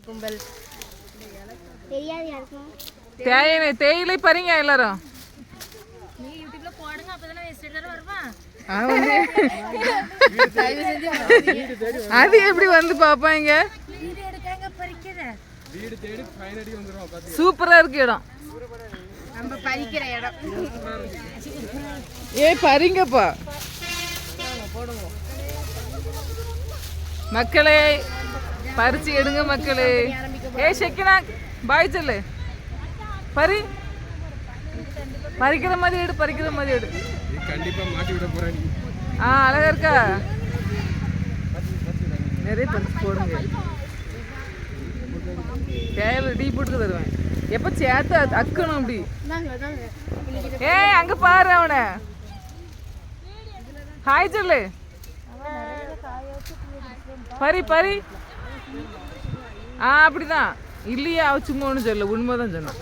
கும்பல் தெரியாது யாருக்கும். தேயிலை பறிங்க எல்லாரும். நீ யூடியூப்ல போடுங்க, அப்பதானே எல்லாரும் வருவா. அது எப்படி வந்து பாப்பாங்க? வீடியோ எடுக்காங்க பறிக்கிற வீடு தேடி ஃபைன் அடி வந்துரும். பாத்து சூப்பரா இருக்கு இடம். நம்ம பறிக்கிற இடம். ஏய் பறிங்கப்பா மக்களே, பறிச்சு எடுங்க மக்களே. ஏய் ஷெக்கினா பாய் சொல்லு. பறிக்கிற மாதிரி எடு, பறிக்கிற மாதிரி எடு. நீ கண்டிப்பா மாட்டி விட போற நீ. அழகா இருக்கா? நிறைய பறிச்சு போடுங்க. தேவை டீ போட்டு தருவேன். எப்ப சேர்த்து அக்கணும் அப்படி. ஏய் அங்க பாரு அவனை. ஹாய் சொல்லு. பறி அப்படிதான். இல்லையா அவ சும்மா ஒண்ணு சொல்லு, உண்மைதான் சொன்னான்.